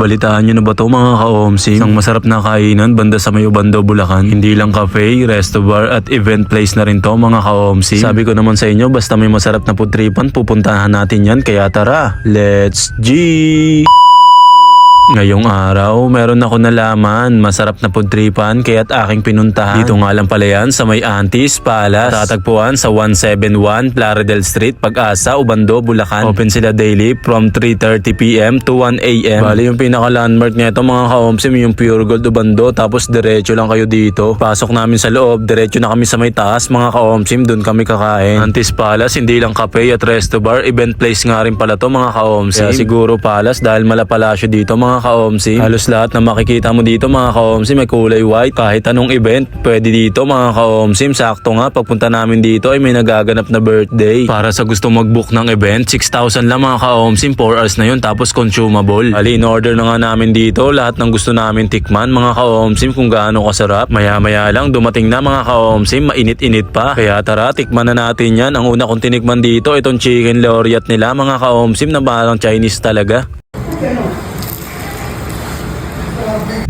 Nabalitaan nyo na ba to mga ka-OMSIM? Isang masarap na kainan banda sa may Ubando, Bulacan. Hindi lang cafe, resto bar at event place na rin to mga ka-OMSIM. Sabi ko naman sa inyo, basta may masarap na putripan, pupuntahan natin yan. Kaya tara, let's G! Ngayong araw, meron ako nalaman, masarap na pudtripan kaya't aking pinuntahan. Dito nga lang pala yan sa may Antis Palace. Tatagpuan sa 171 Plaridel Street, Pag-asa, Ubando, Bulacan. Open sila daily from 3:30 PM to 1 AM. Bali yung pinaka-landmark nito mga ka-OMSIM, yung Pure Gold Ubando, tapos diretso lang kayo dito. Pasok namin sa loob, diretso na kami sa may taas mga ka-OMSIM, dun kami kakain. Antis Palace, hindi lang cafe at resto bar, event place nga rin pala to mga ka-OMSIM. Kaya siguro Palace dahil malapalasyo dito mga ka-OMSIM. Halos lahat na makikita mo dito mga ka-OMSIM may kulay white. Kahit anong event pwede dito mga ka-OMSIM. Sakto nga pagpunta namin dito ay may nagaganap na birthday. Para sa gusto mag-book ng event, 6,000 lang mga ka-OMSIM, 4 hours na yun tapos consumable. Ali in order na nga namin dito lahat ng gusto namin tikman mga ka-OMSIM kung gaano kasarap. Maya maya lang dumating na mga ka-OMSIM, mainit-init pa. Kaya tara tikman na natin yan. Ang una kong tinikman dito itong chicken laureate nila mga ka-OMSIM na parang Chinese talaga.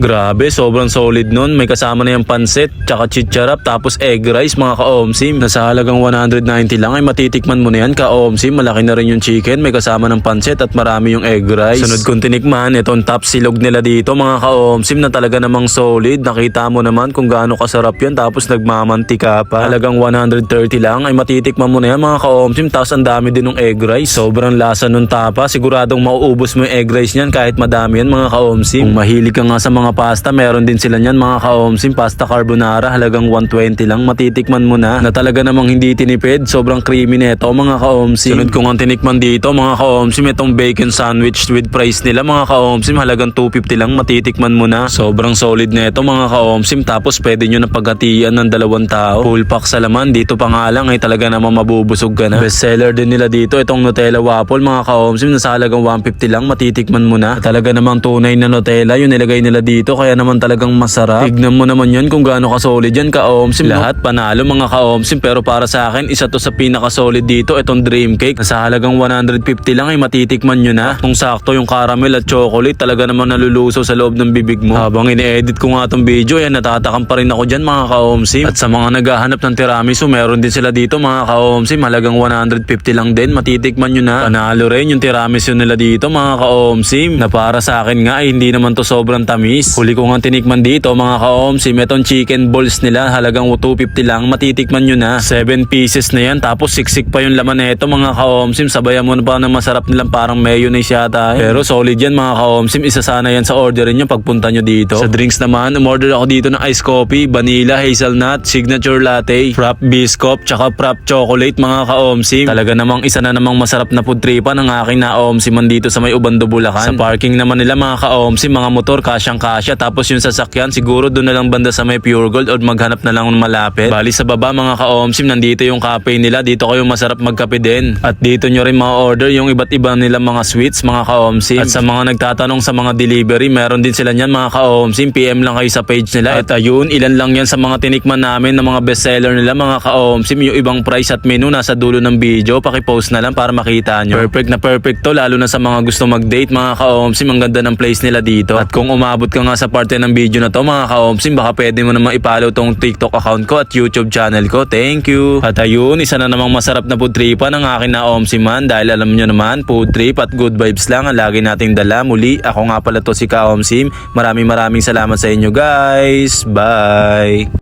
Grabe, sobrang solid nun. May kasama na yung pansit, tsaka chicharap, tapos egg rice mga ka-OMSIM. Nasa halagang 190 lang ay matitikman mo na yan ka-OMSIM. Malaki na rin yung chicken, may kasama ng pansit at marami yung egg rice. Sunod kong tinikman, itong top silog nila dito mga ka-OMSIM na talaga namang solid. Nakita mo naman kung gaano kasarap yan tapos nagmamantika pa. Halagang 130 lang ay matitikman mo na yan mga ka-OMSIM. Tapos ang dami din ng egg rice. Sobrang lasa nun tapa. Siguradong mauubos mo yung egg rice niyan kahit madami yan mga ka-OMSIM. Kung mahilig ka nga sa mga pasta, meron din sila niyan mga ka-OMSIM. Pasta carbonara, halagang 120 lang. Matitikman mo na talaga namang hindi tinipid. Sobrang creamy nito mga ka-OMSIM. Sunod ko nga tinikman dito mga ka-OMSIM, itong bacon sandwich with fries nila mga ka-OMSIM. Halagang 250 lang. Matitikman mo na. Sobrang solid nito mga ka-OMSIM. Tapos pwede nyo na paghatian ng 2 tao. Full pack sa laman. Dito pa nga lang ay talaga namang mabubusog ka na. Best seller din nila dito itong Nutella waffle mga ka-OMSIM. Nasa halagang 150 lang. Matitikman mo na. Talaga namang tunay na Nutella yung nilagay nila dito. Kaya naman talagang masarap. Tignan mo naman yan kung gaano ka-solid yan ka-OMSIM. Lahat panalo mga ka-OMSIM, pero para sa akin isa to sa pinaka-solid dito, itong dream cake. Sa halagang 150 lang ay matitikman nyo na. Kung sakto yung caramel at chocolate, talaga naman nalulusaw sa loob ng bibig mo. Habang ini-edit ko nga tong video, yan natatakam pa rin ako dyan mga ka-OMSIM. At sa mga naghahanap ng tiramisu, meron din sila dito mga ka-OMSIM. Halagang 150 lang din, matitikman nyo na. Panalo rin yung tiramisu nila dito mga ka-OMSIM, na para sa akin nga ay hindi naman to sobrang tamis. Huli ko nga tinikman dito mga ka-OMSIM, itong chicken balls nila, halagang 250 lang, matitikman nyo na. 7 pieces na yan, tapos siksik pa yung laman nito mga ka-OMSIM. Sabayan mo na pa ng masarap nilang parang mayonnaise yata. Pero solid yan mga ka-OMSIM, isa sana yan sa orderin nyo pagpunta nyo dito. Sa drinks naman, umorder ako dito ng ice coffee, vanilla, hazelnut, signature latte, frap biscuit, tsaka frap chocolate mga ka-OMSIM. Talaga namang isa na namang masarap na pudtripan ang aking na-OMSIM dito sa may Ubando, Bulacan. Sa parking naman nila mga ka-OMSIM, mga motor kasyang-kasya, tapos yung sasakyan siguro doon na lang banda sa may Pure Gold o maghanap na lang ng malapit. Bali sa baba mga ka-OMSIM, nandito yung cafe nila. Dito kayo masarap magkape din. At dito nyo rin ma-order yung iba't iba nila mga sweets mga ka-OMSIM. At sa mga nagtatanong sa mga delivery, meron din sila niyan mga ka-OMSIM. PM lang kayo sa page nila. At ayun, ilan lang yan sa mga tinikman namin na mga bestseller nila mga ka-OMSIM. Yung ibang price at menu nasa dulo ng video. Pakipost na lang para makita nyo. Perfect na perfect to, lalo na sa mga gusto mag-date mga ka-OMSIM. Ang ganda ng place nila dito. At kung umabot ka nga sa parte ng video na to mga ka-OMSIM, baka pwede mo naman i-follow tong TikTok account ko at YouTube channel ko. Thank you. At ayun, isa na namang masarap na food tripan ng akin na OMSIMan, dahil alam nyo naman, food trip at good vibes lang ang lagi nating dala. Muli, ako nga pala to si ka-OMSIM. Maraming salamat sa inyo guys. Bye!